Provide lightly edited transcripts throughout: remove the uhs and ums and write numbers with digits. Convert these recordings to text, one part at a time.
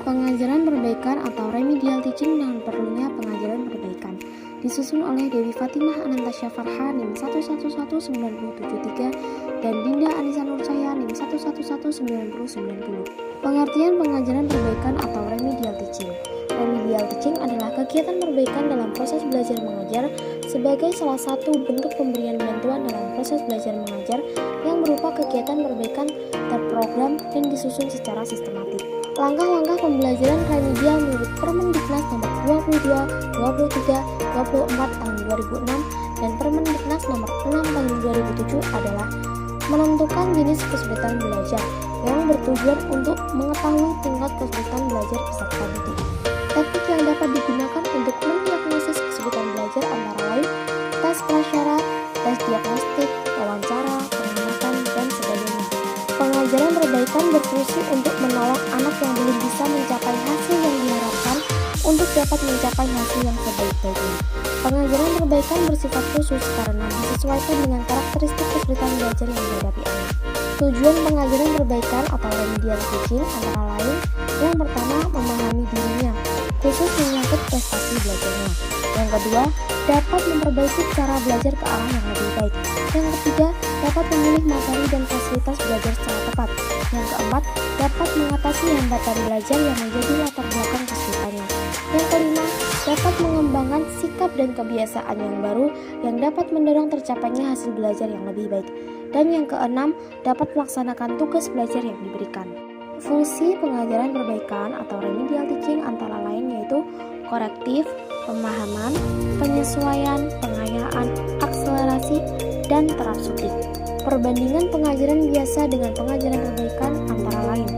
Pengajaran perbaikan atau remedial teaching dan perlunya pengajaran perbaikan disusun oleh Dewi Fatimah Anantasya Farha NIM 111973 dan Dinda Anissa Nursaya NIM 111990. Pengertian pengajaran perbaikan atau remedial teaching. Remedial teaching adalah kegiatan perbaikan dalam proses belajar mengajar sebagai salah satu bentuk pemberian bantuan dalam proses belajar mengajar yang berupa kegiatan perbaikan terprogram dan disusun secara sistematik. Langkah-langkah pembelajaran remedial menurut Permendiknas nomor 22, 23, 24 tahun 2006 dan Permendiknas nomor 6 tahun 2007 adalah menentukan jenis kesulitan belajar yang bertujuan untuk mengetahui tingkat kesulitan belajar peserta didik. Teknik yang dapat digunakan untuk mendiagnosis kesulitan belajar antara lain tes prasyarat, tes diagnostik, wawancara, pengamatan, dan sebagainya. Pengajaran perbaikan berfungsi untuk menolong anak yang belum bisa mencapai hasil yang diharapkan untuk dapat mencapai hasil yang sebaik-baiknya. Pengajaran perbaikan bersifat khusus karena disesuaikan dengan karakteristik kesulitan belajar yang dihadapi anak. Tujuan pengajaran perbaikan atau remedial teaching antara lain yang pertama, memahami dirinya, khusus menyangkut prestasi belajarnya. Yang kedua, dapat memperbaiki cara belajar ke arah yang lebih baik. Yang ketiga, dapat memilih materi dan fasilitas belajar secara tepat. Yang keempat, dapat mengatasi hambatan belajar yang menjadi latar belakang kesulitannya. Yang kelima, dapat mengembangkan sikap dan kebiasaan yang baru yang dapat mendorong tercapainya hasil belajar yang lebih baik. Dan yang keenam, dapat melaksanakan tugas belajar yang diberikan. Fungsi pengajaran perbaikan atau remedial teaching antara lain yaitu korektif, pemahaman, penyesuaian, pengayaan, akselerasi, dan terapsutik. Perbandingan pengajaran biasa dengan pengajaran perbaikan antara lain.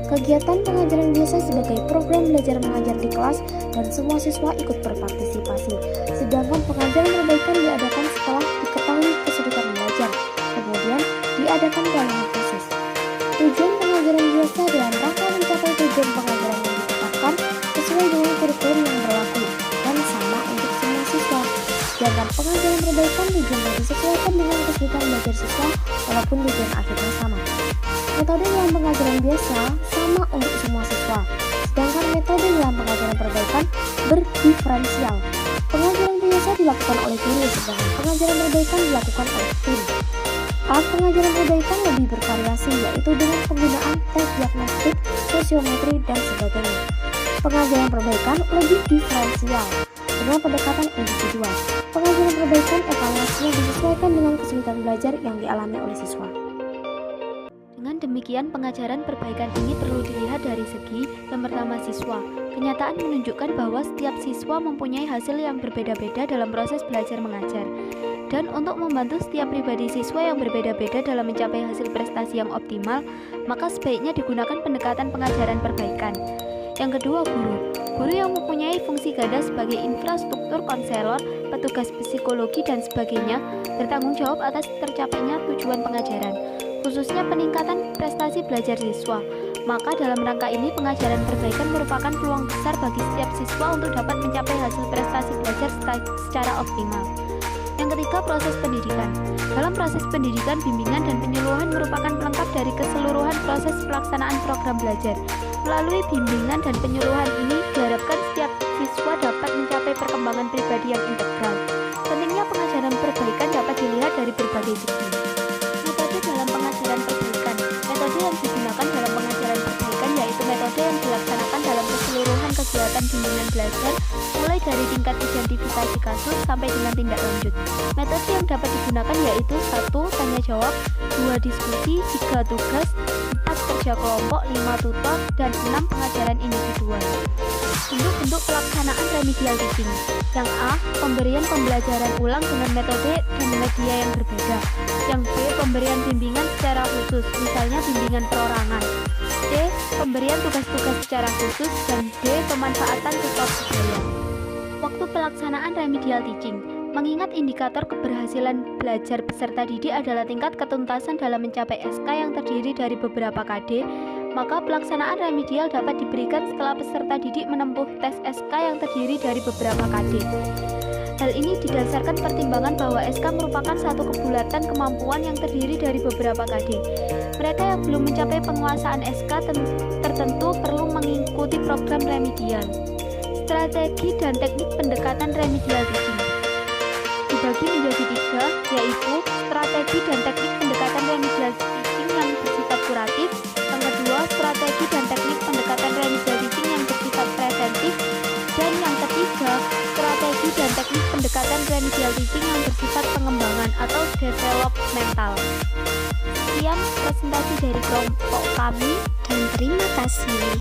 Kegiatan pengajaran biasa sebagai program belajar mengajar di kelas dan semua siswa ikut berpartisipasi. Sedangkan pengajaran perbaikan diadakan setelah diketahui kesulitan belajar. Kemudian diadakan pelatihan khusus. Tujuan pengajaran biasa dalam rangka mencapai tujuan pengajaran yang ditetapkan sesuai dengan kurikulum yang berlaku dan sama untuk semua siswa. Sedangkan pengajaran perbaikan tujuannya disesuaikan dengan kesulitan belajar siswa walaupun tujuan akhirnya sama. Metode dalam pengajaran biasa sama untuk semua siswa, sedangkan metode dalam pengajaran perbaikan berdiferensial. Pengajaran biasa dilakukan oleh guru, sedangkan pengajaran perbaikan dilakukan oleh tim. Alat pengajaran perbaikan lebih bervariasi, yaitu dengan penggunaan tes diagnostik, sosiometri, dan sebagainya. Pengajaran perbaikan lebih diferensial dengan pendekatan individual. Pengajaran perbaikan evaluasinya disesuaikan dengan kesulitan belajar yang dialami oleh siswa. Dengan demikian, pengajaran perbaikan ini perlu dilihat dari segi yang pertama siswa. Kenyataan menunjukkan bahwa setiap siswa mempunyai hasil yang berbeda-beda dalam proses belajar mengajar. Dan untuk membantu setiap pribadi siswa yang berbeda-beda dalam mencapai hasil prestasi yang optimal, maka sebaiknya digunakan pendekatan pengajaran perbaikan. Yang kedua, guru. Guru yang mempunyai fungsi ganda sebagai infrastruktur konselor, petugas psikologi, dan sebagainya, bertanggung jawab atas tercapainya tujuan pengajaran, khususnya peningkatan prestasi belajar siswa. Maka dalam rangka ini, pengajaran perbaikan merupakan peluang besar bagi setiap siswa untuk dapat mencapai hasil prestasi belajar secara optimal. Yang ketiga, proses pendidikan. Dalam proses pendidikan, bimbingan dan penyuluhan merupakan pelengkap dari keseluruhan proses pelaksanaan program belajar. Melalui bimbingan dan penyuluhan ini, diharapkan setiap siswa dapat mencapai perkembangan pribadi yang integral. Pentingnya pengajaran perbaikan dapat dilihat dari berbagai segi. Metode dalam pengajaran perbaikan. Metode yang digunakan dalam pengajaran perbaikan yaitu metode yang dilaksanakan dalam keseluruhan kegiatan bimbingan belajar, mulai dari tingkat identifikasi kasus sampai dengan tindak lanjut. Metode yang dapat digunakan yaitu 1. Tanya jawab, 2. Diskusi, 3. Tugas, 4. Kerja kelompok, 5. Tutor, dan 6. Pengajaran individual. Bentuk-bentuk pelaksanaan remedial teaching. Yang A. Pemberian pembelajaran ulang dengan metode dan media yang berbeda. Yang B. Pemberian bimbingan secara khusus, misalnya bimbingan perorangan. C. Pemberian tugas-tugas secara khusus. Dan D. Pemanfaatan tutor budaya. Waktu pelaksanaan remedial teaching. Mengingat indikator keberhasilan belajar peserta didik adalah tingkat ketuntasan dalam mencapai SK yang terdiri dari beberapa KD, maka pelaksanaan remedial dapat diberikan setelah peserta didik menempuh tes SK yang terdiri dari beberapa KD. Hal ini didasarkan pertimbangan bahwa SK merupakan satu kebulatan kemampuan yang terdiri dari beberapa KD. Mereka yang belum mencapai penguasaan SK tertentu perlu mengikuti program remedial. Strategi dan teknik pendekatan remedial teaching dibagi menjadi 3, yaitu strategi dan teknik pendekatan remedial teaching yang bersifat kuratif, yang kedua strategi dan teknik pendekatan remedial teaching yang bersifat preventif, dan yang ketiga strategi dan teknik pendekatan remedial teaching yang bersifat pengembangan atau developmental. Sekian presentasi dari kelompok kami Dan terima kasih.